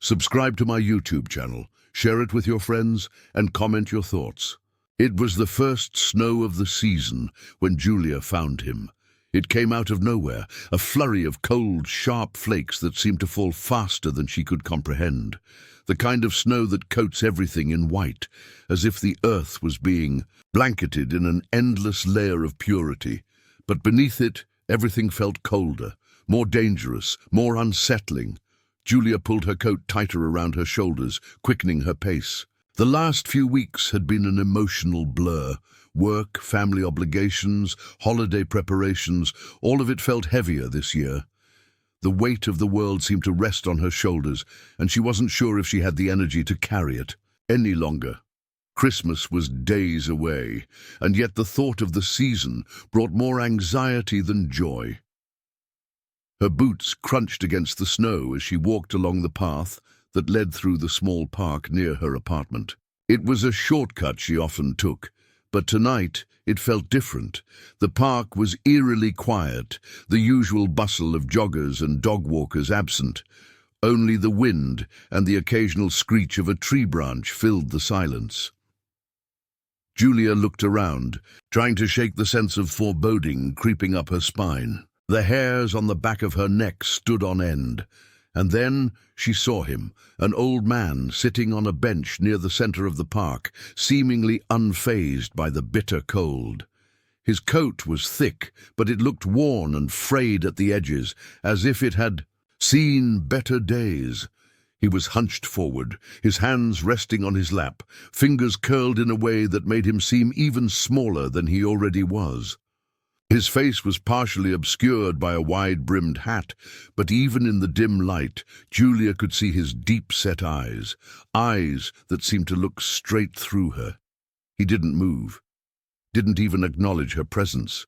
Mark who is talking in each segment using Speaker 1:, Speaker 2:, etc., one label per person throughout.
Speaker 1: Subscribe to my YouTube channel, share it with your friends, and comment your thoughts. It was the first snow of the season when Julia found him. It came out of nowhere, a flurry of cold, sharp flakes that seemed to fall faster than she could comprehend. The kind of snow that coats everything in white, as if the earth was being blanketed in an endless layer of purity. But beneath it, everything felt colder, more dangerous, more unsettling. Julia pulled her coat tighter around her shoulders, quickening her pace. The last few weeks had been an emotional blur. Work, family obligations, holiday preparations, all of it felt heavier this year. The weight of the world seemed to rest on her shoulders, and she wasn't sure if she had the energy to carry it any longer. Christmas was days away, and yet the thought of the season brought more anxiety than joy. Her boots crunched against the snow as she walked along the path that led through the small park near her apartment. It was a shortcut she often took, but tonight it felt different. The park was eerily quiet, the usual bustle of joggers and dog walkers absent. Only the wind and the occasional screech of a tree branch filled the silence. Julia looked around, trying to shake the sense of foreboding creeping up her spine. The hairs on the back of her neck stood on end. And then she saw him, an old man sitting on a bench near the center of the park, seemingly unfazed by the bitter cold. His coat was thick, but it looked worn and frayed at the edges, as if it had seen better days. He was hunched forward, his hands resting on his lap, fingers curled in a way that made him seem even smaller than he already was. His face was partially obscured by a wide-brimmed hat, but even in the dim light, Julia could see his deep-set eyes that seemed to look straight through her. He didn't move, didn't even acknowledge her presence,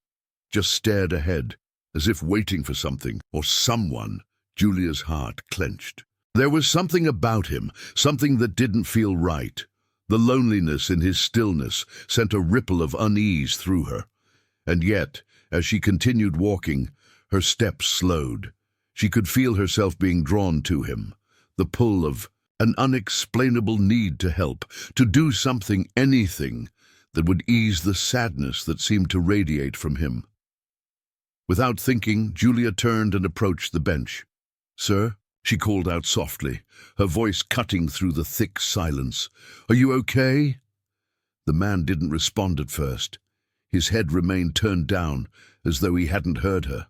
Speaker 1: just stared ahead, as if waiting for something or someone. Julia's heart clenched. There was something about him, something that didn't feel right. The loneliness in his stillness sent a ripple of unease through her. And yet, as she continued walking, her steps slowed. She could feel herself being drawn to him, the pull of an unexplainable need to help, to do something, anything, that would ease the sadness that seemed to radiate from him. Without thinking, Julia turned and approached the bench. "Sir?" she called out softly, her voice cutting through the thick silence. "Are you okay?" The man didn't respond at first. His head remained turned down, as though he hadn't heard her.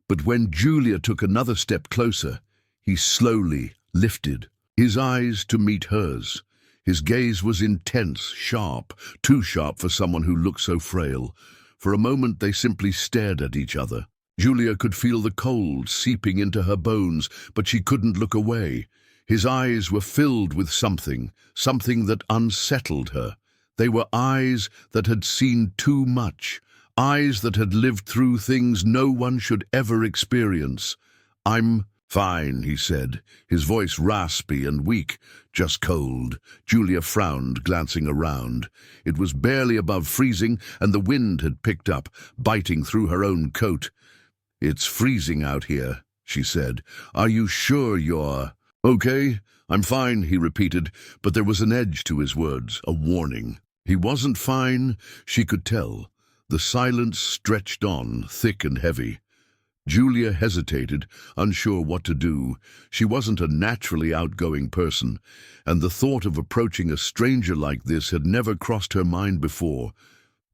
Speaker 1: But when Julia took another step closer, he slowly lifted, his eyes to meet hers. His gaze was intense, sharp, too sharp for someone who looked so frail. For a moment they simply stared at each other. Julia could feel the cold seeping into her bones, but she couldn't look away. His eyes were filled with something that unsettled her. They were eyes that had seen too much, eyes that had lived through things no one should ever experience. "I'm fine," he said, his voice raspy and weak. "Just cold." Julia frowned, glancing around. It was barely above freezing, and the wind had picked up, biting through her own coat. "It's freezing out here," she said. "Are you sure you're okay?" "I'm fine," he repeated, but there was an edge to his words, a warning. He wasn't fine, she could tell. The silence stretched on, thick and heavy. Julia hesitated, unsure what to do. She wasn't a naturally outgoing person, and the thought of approaching a stranger like this had never crossed her mind before.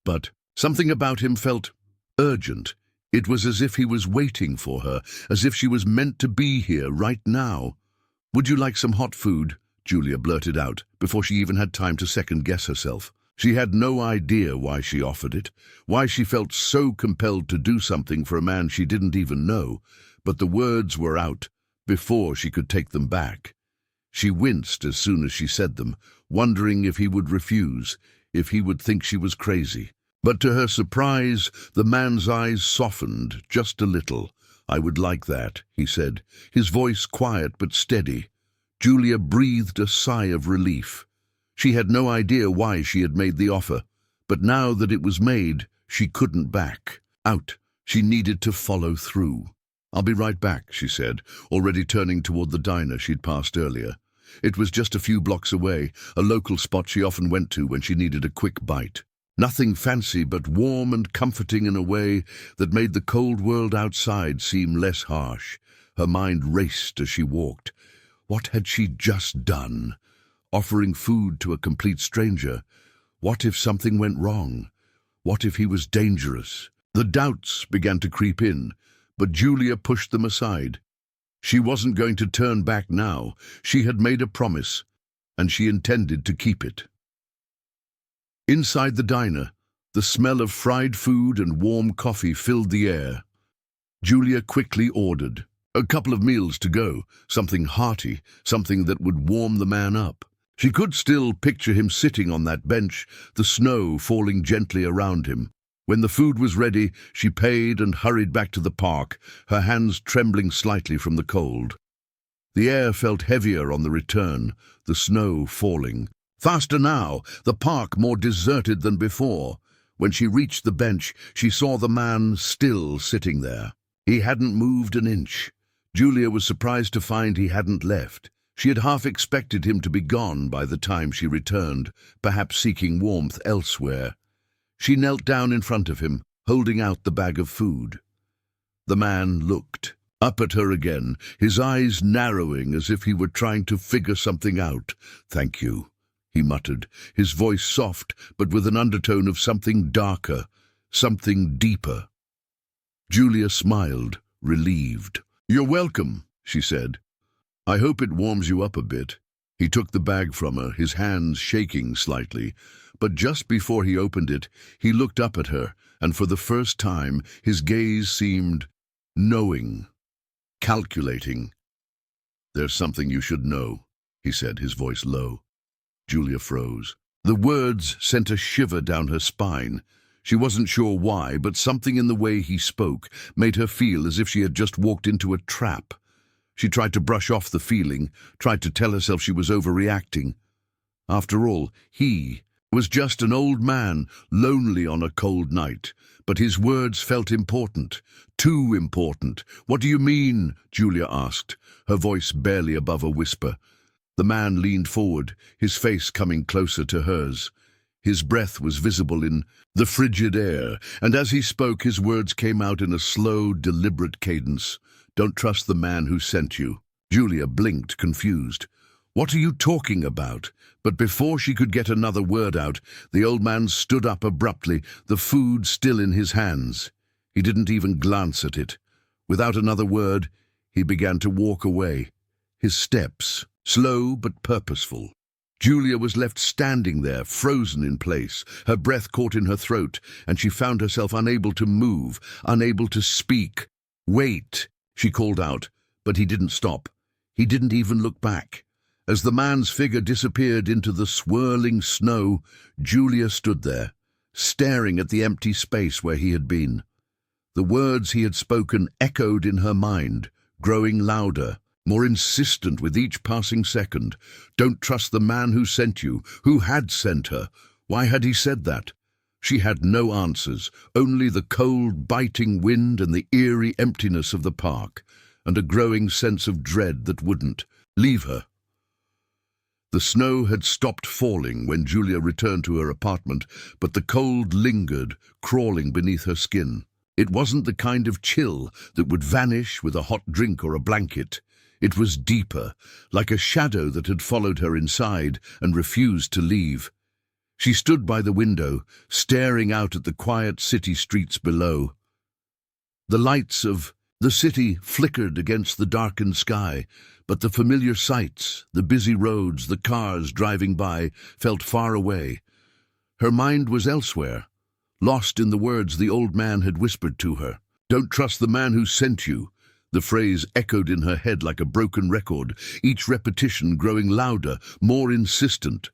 Speaker 1: But something about him felt urgent. It was as if he was waiting for her, as if she was meant to be here right now. "Would you like some hot food?" Julia blurted out, before she even had time to second-guess herself. She had no idea why she offered it, why she felt so compelled to do something for a man she didn't even know, but the words were out before she could take them back. She winced as soon as she said them, wondering if he would refuse, if he would think she was crazy. But to her surprise, the man's eyes softened just a little. "I would like that," he said, his voice quiet but steady. Julia breathed a sigh of relief. She had no idea why she had made the offer, but now that it was made, she couldn't back out. She needed to follow through. "I'll be right back," she said, already turning toward the diner she'd passed earlier. It was just a few blocks away, a local spot she often went to when she needed a quick bite. Nothing fancy, but warm and comforting in a way that made the cold world outside seem less harsh. Her mind raced as she walked. What had she just done? Offering food to a complete stranger. What if something went wrong? What if he was dangerous? The doubts began to creep in, but Julia pushed them aside. She wasn't going to turn back now. She had made a promise, and she intended to keep it. Inside the diner, the smell of fried food and warm coffee filled the air. Julia quickly ordered a couple of meals to go, something hearty, something that would warm the man up. She could still picture him sitting on that bench, the snow falling gently around him. When the food was ready, she paid and hurried back to the park, her hands trembling slightly from the cold. The air felt heavier on the return, the snow falling. Faster now, the park more deserted than before. When she reached the bench, she saw the man still sitting there. He hadn't moved an inch. Julia was surprised to find he hadn't left. She had half expected him to be gone by the time she returned, perhaps seeking warmth elsewhere. She knelt down in front of him, holding out the bag of food. The man looked up at her again, his eyes narrowing as if he were trying to figure something out. "Thank you," he muttered, his voice soft but with an undertone of something darker, something deeper. Julia smiled, relieved. "You're welcome," she said. "I hope it warms you up a bit." He took the bag from her, his hands shaking slightly, but just before he opened it, he looked up at her, and for the first time his gaze seemed knowing, calculating. "There's something you should know," he said, his voice low. Julia froze. The words sent a shiver down her spine. She wasn't sure why, but something in the way he spoke made her feel as if she had just walked into a trap. She tried to brush off the feeling, tried to tell herself she was overreacting. After all, he was just an old man, lonely on a cold night. But his words felt important, too important. "What do you mean?" Julia asked, her voice barely above a whisper. The man leaned forward, his face coming closer to hers. His breath was visible in the frigid air, and as he spoke, his words came out in a slow, deliberate cadence. "Don't trust the man who sent you." Julia blinked, confused. "What are you talking about?" But before she could get another word out, the old man stood up abruptly, the food still in his hands. He didn't even glance at it. Without another word, he began to walk away, his steps slow but purposeful. Julia was left standing there, frozen in place, her breath caught in her throat, and she found herself unable to move, unable to speak. "Wait," she called out, but he didn't stop. He didn't even look back. As the man's figure disappeared into the swirling snow, Julia stood there, staring at the empty space where he had been. The words he had spoken echoed in her mind, growing louder, more insistent with each passing second. "Don't trust the man who sent you, who had sent her." Why had he said that? She had no answers, only the cold, biting wind and the eerie emptiness of the park, and a growing sense of dread that wouldn't leave her. The snow had stopped falling when Julia returned to her apartment, but the cold lingered, crawling beneath her skin. It wasn't the kind of chill that would vanish with a hot drink or a blanket. It was deeper, like a shadow that had followed her inside and refused to leave. She stood by the window, staring out at the quiet city streets below. The lights of the city flickered against the darkened sky, but the familiar sights, the busy roads, the cars driving by, felt far away. Her mind was elsewhere, lost in the words the old man had whispered to her. "Don't trust the man who sent you." The phrase echoed in her head like a broken record, each repetition growing louder, more insistent.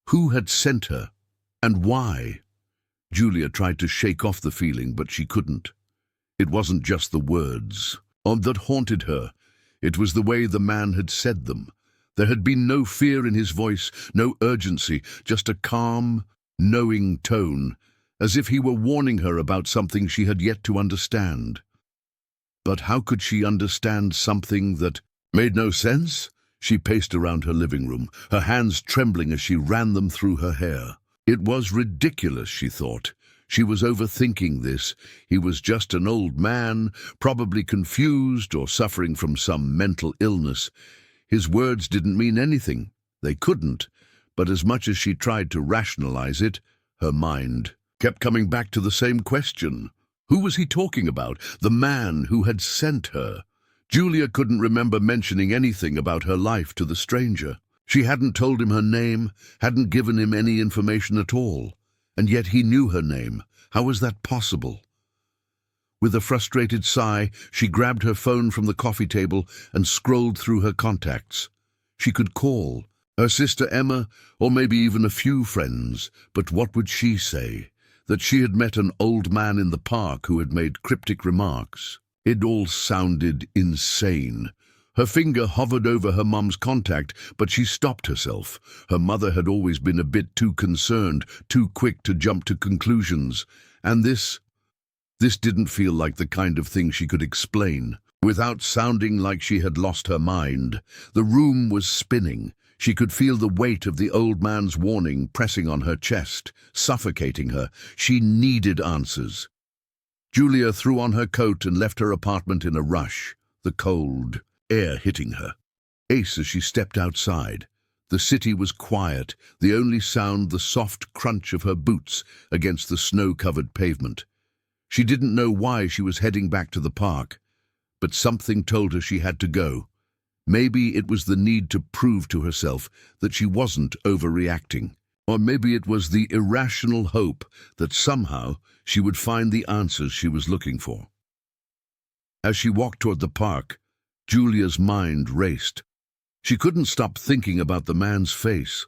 Speaker 1: Who had sent her? And why? Julia tried to shake off the feeling, but she couldn't. It wasn't just the words that haunted her. It was the way the man had said them. There had been no fear in his voice, no urgency, just a calm, knowing tone, as if he were warning her about something she had yet to understand. But how could she understand something that made no sense? She paced around her living room, her hands trembling as she ran them through her hair. It was ridiculous, she thought. She was overthinking this. He was just an old man, probably confused or suffering from some mental illness. His words didn't mean anything. They couldn't. But as much as she tried to rationalize it, her mind kept coming back to the same question. Who was he talking about? The man who had sent her. Julia couldn't remember mentioning anything about her life to the stranger. She hadn't told him her name, hadn't given him any information at all. And yet he knew her name. How was that possible? With a frustrated sigh, she grabbed her phone from the coffee table and scrolled through her contacts. She could call her sister Emma, or maybe even a few friends, but what would she say? That she had met an old man in the park who had made cryptic remarks. It all sounded insane. Her finger hovered over her mum's contact, but she stopped herself. Her mother had always been a bit too concerned, too quick to jump to conclusions. And this didn't feel like the kind of thing she could explain. Without sounding like she had lost her mind, the room was spinning. She could feel the weight of the old man's warning pressing on her chest, suffocating her. She needed answers. Julia threw on her coat and left her apartment in a rush, the cold air hitting her. As she stepped outside, the city was quiet, the only sound the soft crunch of her boots against the snow-covered pavement. She didn't know why she was heading back to the park, but something told her she had to go. Maybe it was the need to prove to herself that she wasn't overreacting. Or maybe it was the irrational hope that somehow she would find the answers she was looking for. As she walked toward the park, Julia's mind raced. She couldn't stop thinking about the man's face,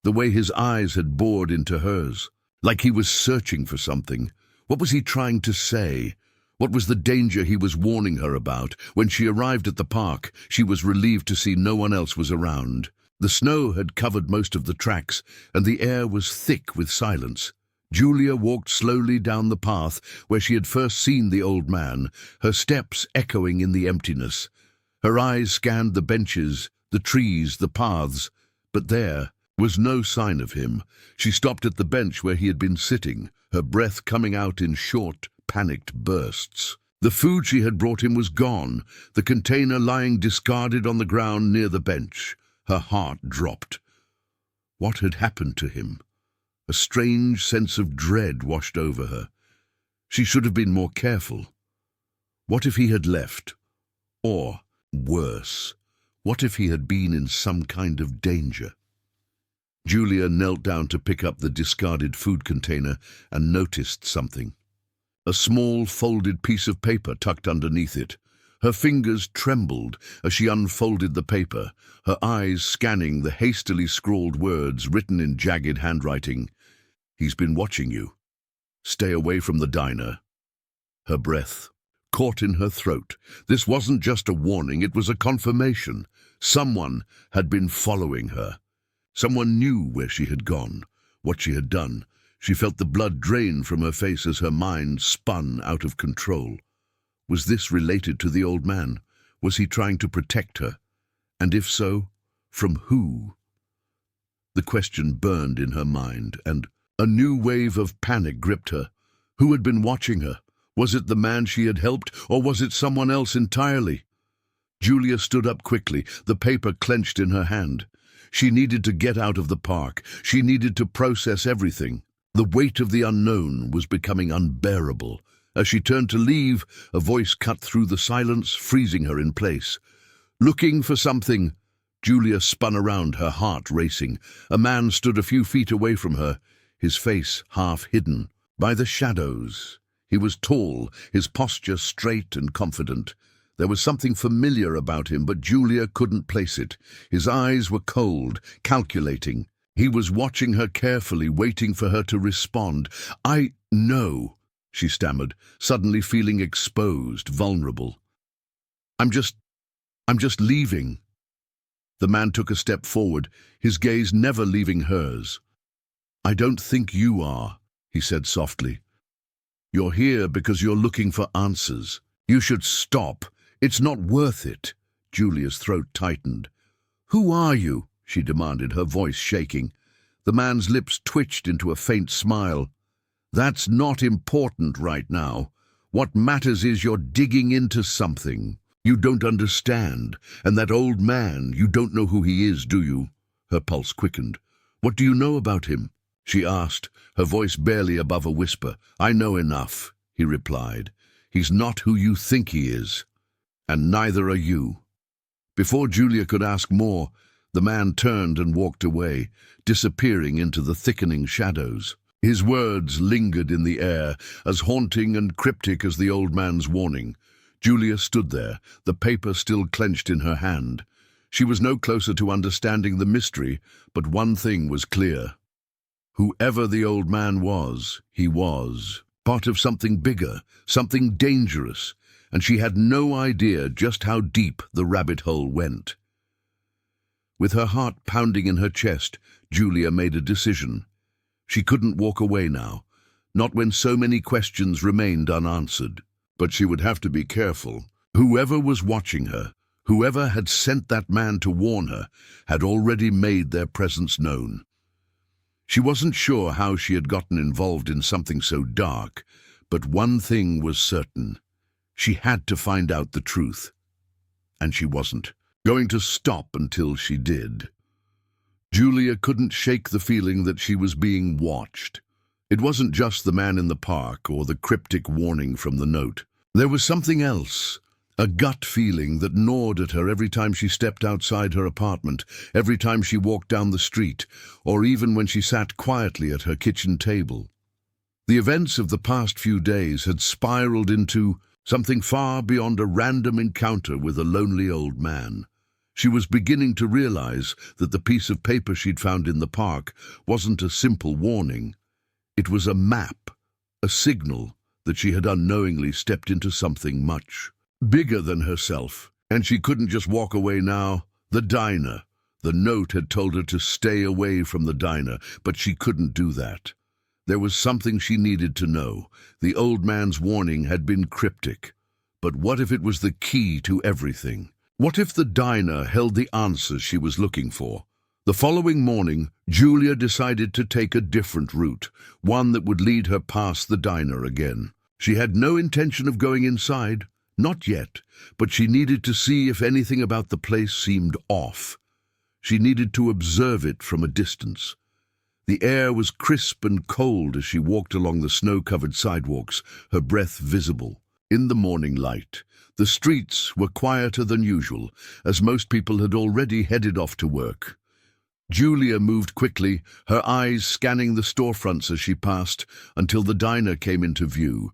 Speaker 1: the way his eyes had bored into hers, like he was searching for something. What was he trying to say? What was the danger he was warning her about? When she arrived at the park, she was relieved to see no one else was around. The snow had covered most of the tracks, and the air was thick with silence. Julia walked slowly down the path where she had first seen the old man, her steps echoing in the emptiness. Her eyes scanned the benches, the trees, the paths, but there was no sign of him. She stopped at the bench where he had been sitting, her breath coming out in short, panicked bursts. The food she had brought him was gone, the container lying discarded on the ground near the bench. Her heart dropped. What had happened to him? A strange sense of dread washed over her. She should have been more careful. What if he had left? Or, worse, what if he had been in some kind of danger? Julia knelt down to pick up the discarded food container and noticed something. A small folded piece of paper tucked underneath it. Her fingers trembled as she unfolded the paper, her eyes scanning the hastily scrawled words written in jagged handwriting. "He's been watching you. Stay away from the diner." Her breath caught in her throat. This wasn't just a warning, it was a confirmation. Someone had been following her. Someone knew where she had gone, what she had done. She felt the blood drain from her face as her mind spun out of control. Was this related to the old man? Was he trying to protect her? And if so, from who? The question burned in her mind, and a new wave of panic gripped her. Who had been watching her? Was it the man she had helped, or was it someone else entirely? Julia stood up quickly, the paper clenched in her hand. She needed to get out of the park. She needed to process everything. The weight of the unknown was becoming unbearable. As she turned to leave, a voice cut through the silence, freezing her in place. Looking for something. Julia spun around, her heart racing. A man stood a few feet away from her, his face half hidden by the shadows. He was tall, his posture straight and confident. There was something familiar about him, but Julia couldn't place it. His eyes were cold, calculating. He was watching her carefully, waiting for her to respond. "I know," she stammered, suddenly feeling exposed, vulnerable. I'm just leaving." The man took a step forward, his gaze never leaving hers. "I don't think you are," he said softly. "You're here because you're looking for answers. You should stop. It's not worth it. Julia's throat tightened. Who are you? She demanded, her voice shaking. The man's lips twitched into a faint smile. That's not important right now. What matters is you're digging into something. You don't understand. And that old man, you don't know who he is, do you? Her pulse quickened. What do you know about him? She asked, her voice barely above a whisper. I know enough, he replied. He's not who you think he is. And neither are you. Before Julia could ask more, the man turned and walked away, disappearing into the thickening shadows. His words lingered in the air, as haunting and cryptic as the old man's warning. Julia stood there, the paper still clenched in her hand. She was no closer to understanding the mystery, but one thing was clear. Whoever the old man was, he was part of something bigger, something dangerous, and she had no idea just how deep the rabbit hole went. With her heart pounding in her chest, Julia made a decision. She couldn't walk away now, not when so many questions remained unanswered. But she would have to be careful. Whoever was watching her, whoever had sent that man to warn her, had already made their presence known. She wasn't sure how she had gotten involved in something so dark, but one thing was certain. She had to find out the truth. And she wasn't going to stop until she did. Julia couldn't shake the feeling that she was being watched. It wasn't just the man in the park or the cryptic warning from the note. There was something else, a gut feeling that gnawed at her every time she stepped outside her apartment, every time she walked down the street, or even when she sat quietly at her kitchen table. The events of the past few days had spiraled into something far beyond a random encounter with a lonely old man. She was beginning to realize that the piece of paper she'd found in the park wasn't a simple warning. It was a map, a signal that she had unknowingly stepped into something much bigger than herself. And she couldn't just walk away now. The diner. The note had told her to stay away from the diner, but she couldn't do that. There was something she needed to know. The old man's warning had been cryptic. But what if it was the key to everything? What if the diner held the answers she was looking for? The following morning, Julia decided to take a different route, one that would lead her past the diner again. She had no intention of going inside, not yet, but she needed to see if anything about the place seemed off. She needed to observe it from a distance. The air was crisp and cold as she walked along the snow-covered sidewalks, her breath visible. In the morning light, the streets were quieter than usual, as most people had already headed off to work. Julia moved quickly, her eyes scanning the storefronts as she passed, until the diner came into view.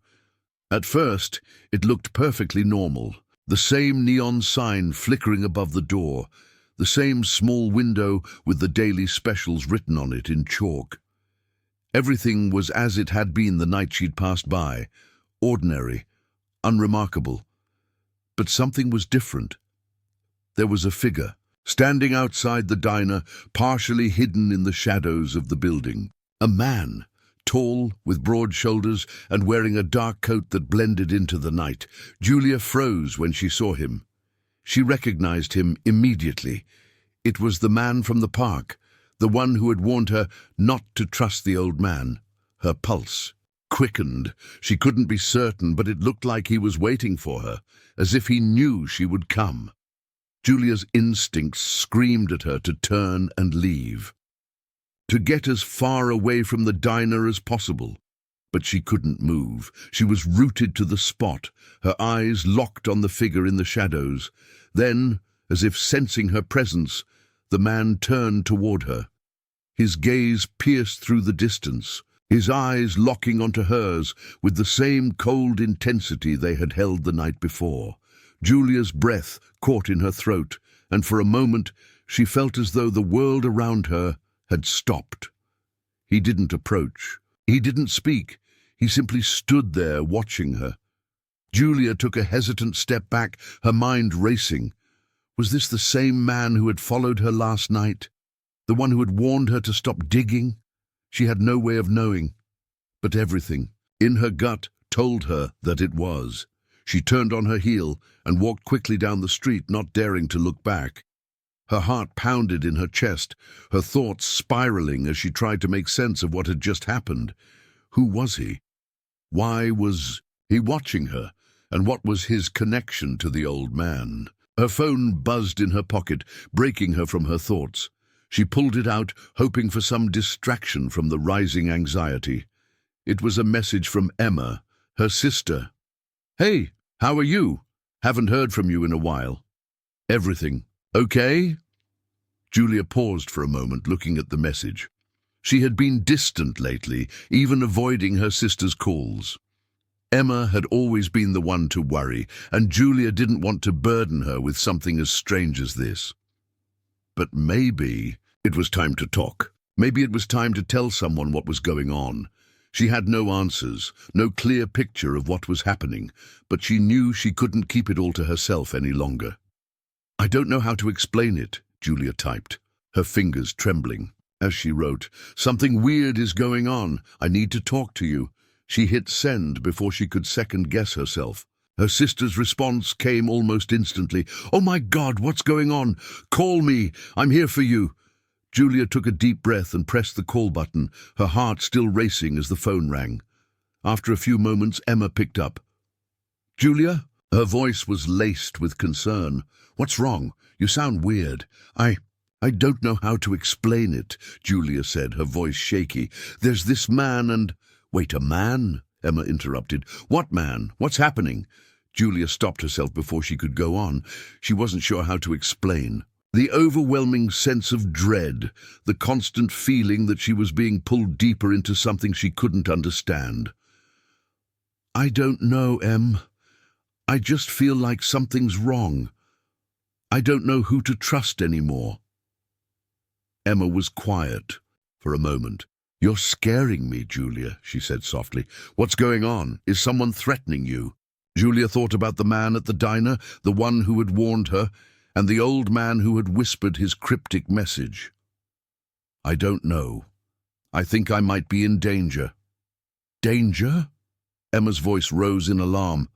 Speaker 1: At first, it looked perfectly normal. The same neon sign flickering above the door, the same small window with the daily specials written on it in chalk. Everything was as it had been the night she'd passed by, ordinary, unremarkable. But something was different. There was a figure, standing outside the diner, partially hidden in the shadows of the building. A man, tall, with broad shoulders, and wearing a dark coat that blended into the night. Julia froze when she saw him. She recognized him immediately. It was the man from the park, the one who had warned her not to trust the old man. Her pulse quickened. She couldn't be certain, but it looked like he was waiting for her, as if he knew she would come. Julia's instincts screamed at her to turn and leave, to get as far away from the diner as possible. But she couldn't move. She was rooted to the spot, her eyes locked on the figure in the shadows. Then, as if sensing her presence, the man turned toward her. His gaze pierced through the distance, his eyes locking onto hers with the same cold intensity they had held the night before. Julia's breath caught in her throat, and for a moment she felt as though the world around her had stopped. He didn't approach. He didn't speak. He simply stood there watching her. Julia took a hesitant step back, her mind racing. Was this the same man who had followed her last night? The one who had warned her to stop digging? She had no way of knowing. But everything, in her gut, told her that it was. She turned on her heel and walked quickly down the street, not daring to look back. Her heart pounded in her chest, her thoughts spiraling as she tried to make sense of what had just happened. Who was he? Why was he watching her? And what was his connection to the old man? Her phone buzzed in her pocket, breaking her from her thoughts. She pulled it out, hoping for some distraction from the rising anxiety. It was a message from Emma, her sister. "Hey, how are you? Haven't heard from you in a while. Everything okay?" Julia paused for a moment, looking at the message. She had been distant lately, even avoiding her sister's calls. Emma had always been the one to worry, and Julia didn't want to burden her with something as strange as this. But maybe it was time to talk. Maybe it was time to tell someone what was going on. She had no answers, no clear picture of what was happening, but she knew she couldn't keep it all to herself any longer. "I don't know how to explain it," Julia typed, her fingers trembling. As she wrote, "Something weird is going on. I need to talk to you." She hit send before she could second-guess herself. Her sister's response came almost instantly. "Oh my God, what's going on? Call me. I'm here for you." Julia took a deep breath and pressed the call button, her heart still racing as the phone rang. After a few moments, Emma picked up. "Julia?" Her voice was laced with concern. "What's wrong? You sound weird." I don't know how to explain it," Julia said, her voice shaky. "There's this man and—" "Wait, a man?" Emma interrupted. "What man? What's happening?" Julia stopped herself before she could go on. She wasn't sure how to explain. The overwhelming sense of dread, the constant feeling that she was being pulled deeper into something she couldn't understand. "I don't know, Em. I just feel like something's wrong. I don't know who to trust anymore." Emma was quiet for a moment. "You're scaring me, Julia," she said softly. "What's going on? Is someone threatening you?" Julia thought about the man at the diner, the one who had warned her, and the old man who had whispered his cryptic message. "I don't know. I think I might be in danger." "Danger?" Emma's voice rose in alarm.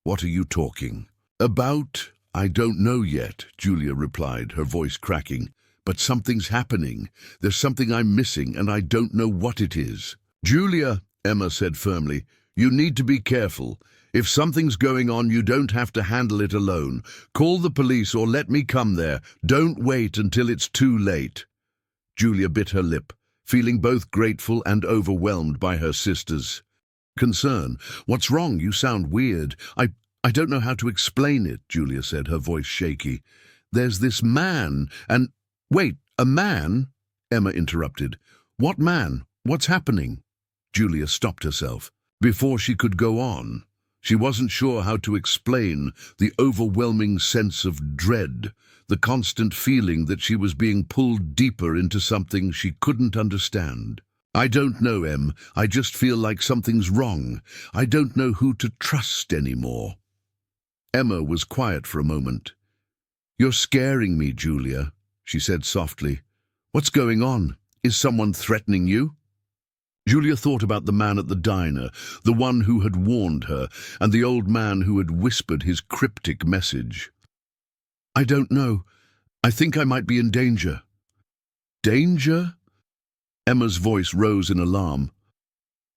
Speaker 1: "What are you talking about?" "I don't know yet," Julia replied, her voice cracking. "But something's happening. There's something I'm missing, and I don't know what it is." "Julia," Emma said firmly, "you need to be careful. If something's going on, you don't have to handle it alone. Call the police or let me come there. Don't wait until it's too late." Julia bit her lip, feeling both grateful and overwhelmed by her sister's concern. "What's wrong? You sound weird." I don't know how to explain it," Julia said, her voice shaky. "There's this man and—" "Wait, a man?" Emma interrupted. "What man? What's happening?" Julia stopped herself. Before she could go on, she wasn't sure how to explain the overwhelming sense of dread, the constant feeling that she was being pulled deeper into something she couldn't understand. "I don't know, Em. I just feel like something's wrong. I don't know who to trust anymore." Emma was quiet for a moment. "You're scaring me, Julia," she said softly. "What's going on? Is someone threatening you?" Julia thought about the man at the diner, the one who had warned her, and the old man who had whispered his cryptic message. "I don't know. I think I might be in danger." "Danger?" Emma's voice rose in alarm.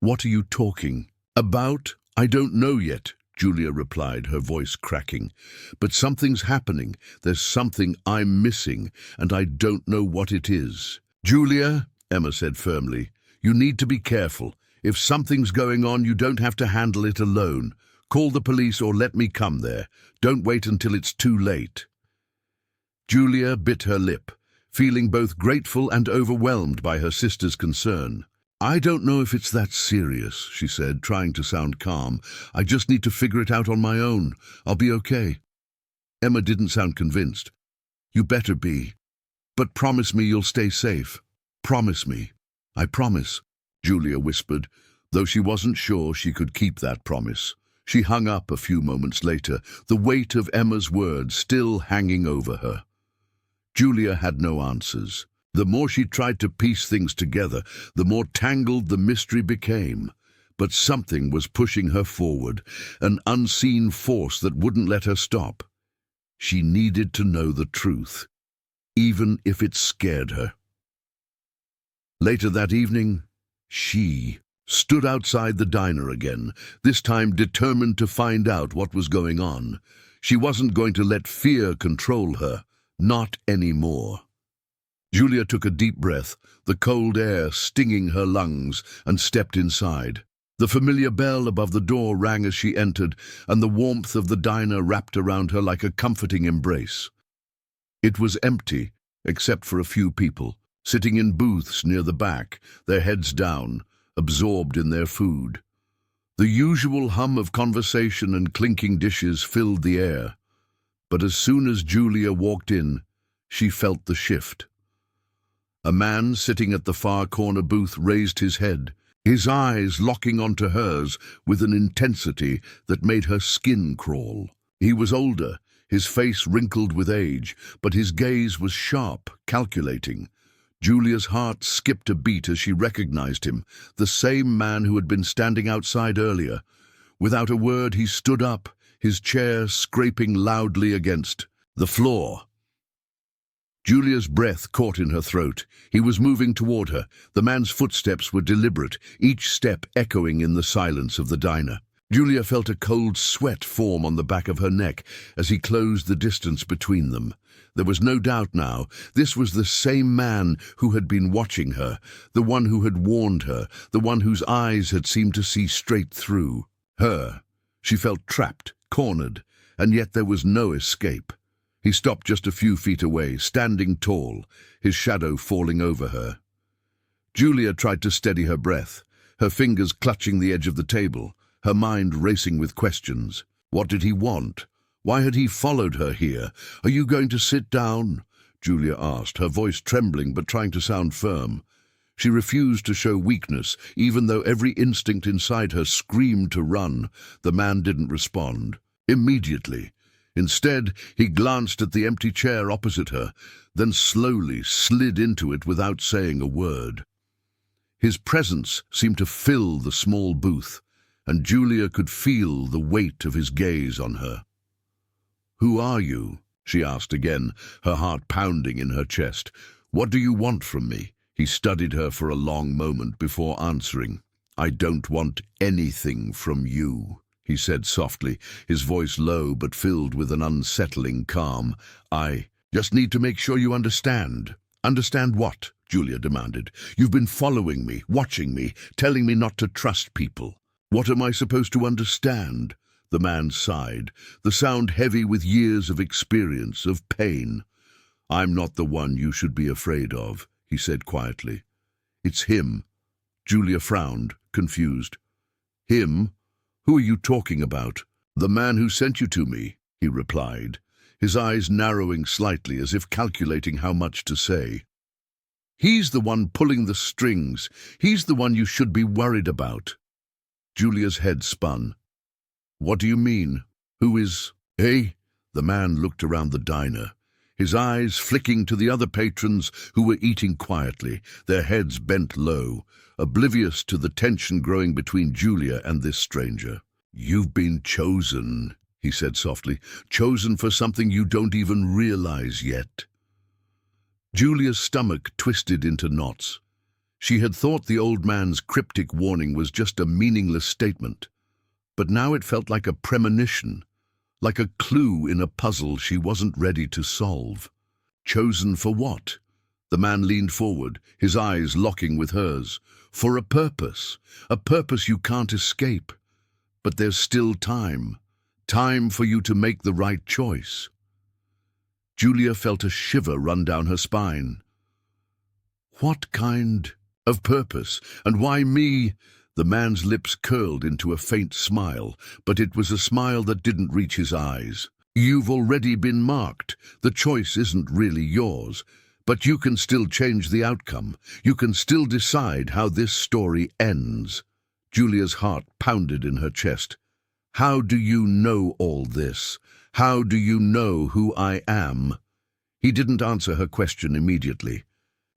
Speaker 1: "What are you talking about?" "I don't know yet," Julia replied, her voice cracking. "But something's happening. There's something I'm missing, and I don't know what it is." "Julia," Emma said firmly, "you need to be careful. If something's going on, you don't have to handle it alone. Call the police or let me come there. Don't wait until it's too late." Julia bit her lip, feeling both grateful and overwhelmed by her sister's concern. "I don't know if it's that serious," she said, trying to sound calm. "I just need to figure it out on my own. I'll be okay." Emma didn't sound convinced. "You better be. But promise me you'll stay safe. Promise me." "I promise," Julia whispered, though she wasn't sure she could keep that promise. She hung up a few moments later, the weight of Emma's words still hanging over her. Julia had no answers. The more she tried to piece things together, the more tangled the mystery became. But something was pushing her forward, an unseen force that wouldn't let her stop. She needed to know the truth, even if it scared her. Later that evening, she stood outside the diner again, this time determined to find out what was going on. She wasn't going to let fear control her, not anymore. Julia took a deep breath, the cold air stinging her lungs, and stepped inside. The familiar bell above the door rang as she entered, and the warmth of the diner wrapped around her like a comforting embrace. It was empty, except for a few people, sitting in booths near the back, their heads down, absorbed in their food. The usual hum of conversation and clinking dishes filled the air. But as soon as Julia walked in, she felt the shift. A man sitting at the far corner booth raised his head, his eyes locking onto hers with an intensity that made her skin crawl. He was older, his face wrinkled with age, but his gaze was sharp, calculating. Julia's heart skipped a beat as she recognized him, the same man who had been standing outside earlier. Without a word, he stood up, his chair scraping loudly against the floor. Julia's breath caught in her throat. He was moving toward her. The man's footsteps were deliberate, each step echoing in the silence of the diner. Julia felt a cold sweat form on the back of her neck as he closed the distance between them. There was no doubt now, this was the same man who had been watching her, the one who had warned her, the one whose eyes had seemed to see straight through her. She felt trapped, cornered, and yet there was no escape. He stopped just a few feet away, standing tall, his shadow falling over her. Julia tried to steady her breath, her fingers clutching the edge of the table, her mind racing with questions. What did he want? Why had he followed her here? "Are you going to sit down?" Julia asked, her voice trembling but trying to sound firm. She refused to show weakness, even though every instinct inside her screamed to run. The man didn't respond. Immediately. Instead, he glanced at the empty chair opposite her, then slowly slid into it without saying a word. His presence seemed to fill the small booth, and Julia could feel the weight of his gaze on her. "Who are you?" she asked again, her heart pounding in her chest. "What do you want from me?" He studied her for a long moment before answering. "I don't want anything from you," he said softly, his voice low but filled with an unsettling calm. "I just need to make sure you understand." "Understand what?" Julia demanded. "You've been following me, watching me, telling me not to trust people. What am I supposed to understand?" The man sighed, the sound heavy with years of experience, of pain. "I'm not the one you should be afraid of," he said quietly. "It's him." Julia frowned, confused. "Him? Who are you talking about?" "The man who sent you to me," he replied, his eyes narrowing slightly as if calculating how much to say. "He's the one pulling the strings. He's the one you should be worried about." Julia's head spun. "What do you mean? Who is—" "Eh?" The man looked around the diner, his eyes flicking to the other patrons who were eating quietly, their heads bent low, oblivious to the tension growing between Julia and this stranger. "You've been chosen," he said softly, "chosen for something you don't even realize yet." Julia's stomach twisted into knots. She had thought the old man's cryptic warning was just a meaningless statement, but now it felt like a premonition, like a clue in a puzzle she wasn't ready to solve. Chosen for what? The man leaned forward, his eyes locking with hers. "For a purpose you can't escape. But there's still time for you to make the right choice." Julia felt a shiver run down her spine. "What kind of purpose? And why me?" The man's lips curled into a faint smile, but it was a smile that didn't reach his eyes. "You've already been marked. The choice isn't really yours. But you can still change the outcome. You can still decide how this story ends." Julia's heart pounded in her chest. "How do you know all this? How do you know who I am?" He didn't answer her question immediately.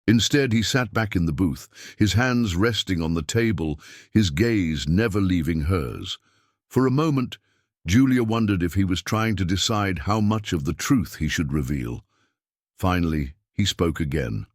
Speaker 1: Instead, he sat back in the booth, his hands resting on the table, his gaze never leaving hers. For a moment, Julia wondered if he was trying to decide how much of the truth he should reveal. Finally, he spoke again.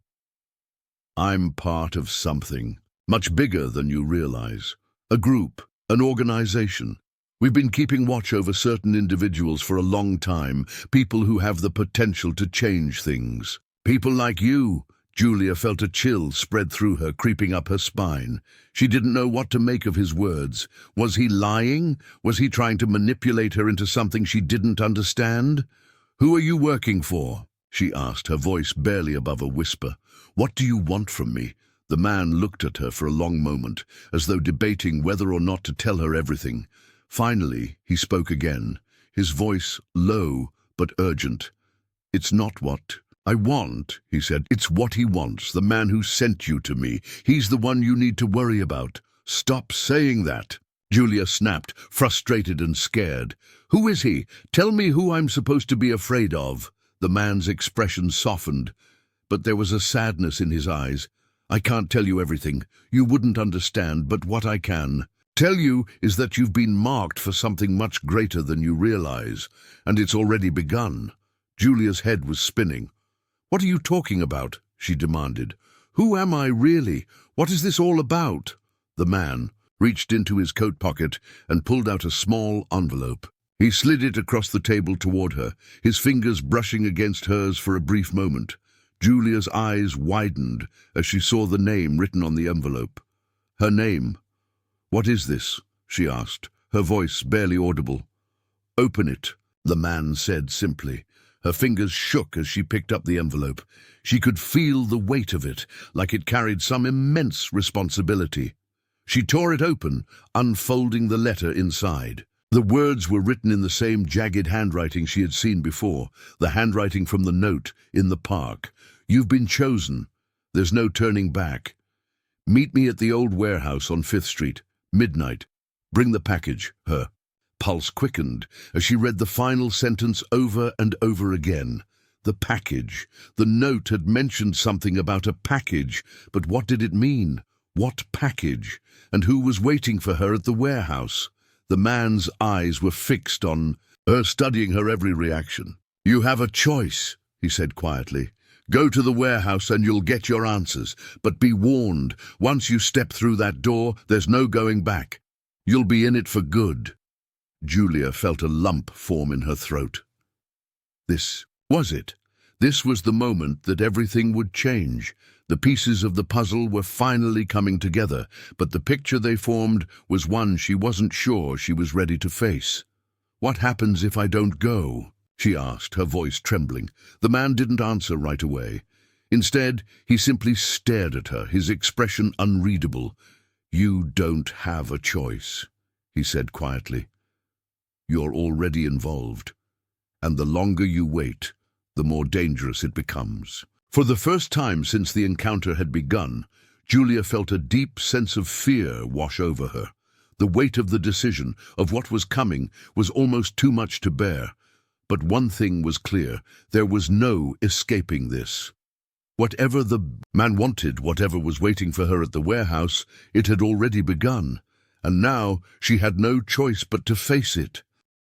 Speaker 1: "I'm part of something much bigger than you realize. A group, an organization. We've been keeping watch over certain individuals for a long time, people who have the potential to change things. People like you." Julia felt a chill spread through her, creeping up her spine. She didn't know what to make of his words. Was he lying? Was he trying to manipulate her into something she didn't understand? "Who are you working for?" she asked, her voice barely above a whisper. "What do you want from me?" The man looked at her for a long moment, as though debating whether or not to tell her everything. Finally, he spoke again, his voice low but urgent. "It's not what I want," he said. "It's what he wants, the man who sent you to me. He's the one you need to worry about." "Stop saying that," Julia snapped, frustrated and scared. "Who is he? Tell me who I'm supposed to be afraid of." The man's expression softened, but there was a sadness in his eyes. "I can't tell you everything. You wouldn't understand, but what I can tell you is that you've been marked for something much greater than you realize, and it's already begun." Julia's head was spinning. "What are you talking about?" she demanded. "Who am I really? What is this all about?" The man reached into his coat pocket and pulled out a small envelope. He slid it across the table toward her, his fingers brushing against hers for a brief moment. Julia's eyes widened as she saw the name written on the envelope. Her name. "What is this?" she asked, her voice barely audible. "Open it," the man said simply. Her fingers shook as she picked up the envelope. She could feel the weight of it, like it carried some immense responsibility. She tore it open, unfolding the letter inside. The words were written in the same jagged handwriting she had seen before, the handwriting from the note in the park. "You've been chosen. There's no turning back. Meet me at the old warehouse on 5th Street, midnight. Bring the package." Her pulse quickened as she read the final sentence over and over again. The package. The note had mentioned something about a package, but what did it mean? What package? And who was waiting for her at the warehouse? The man's eyes were fixed on her, studying her every reaction. "You have a choice," he said quietly. "Go to the warehouse and you'll get your answers. But be warned, once you step through that door, there's no going back. You'll be in it for good." Julia felt a lump form in her throat. This was it. This was the moment that everything would change. The pieces of the puzzle were finally coming together, but the picture they formed was one she wasn't sure she was ready to face. "What happens if I don't go?" she asked, her voice trembling. The man didn't answer right away. Instead, he simply stared at her, his expression unreadable. "You don't have a choice," he said quietly. "You're already involved, and the longer you wait, the more dangerous it becomes." For the first time since the encounter had begun, Julia felt a deep sense of fear wash over her. The weight of the decision, of what was coming, was almost too much to bear. But one thing was clear: there was no escaping this. Whatever the man wanted, whatever was waiting for her at the warehouse, it had already begun. And now she had no choice but to face it.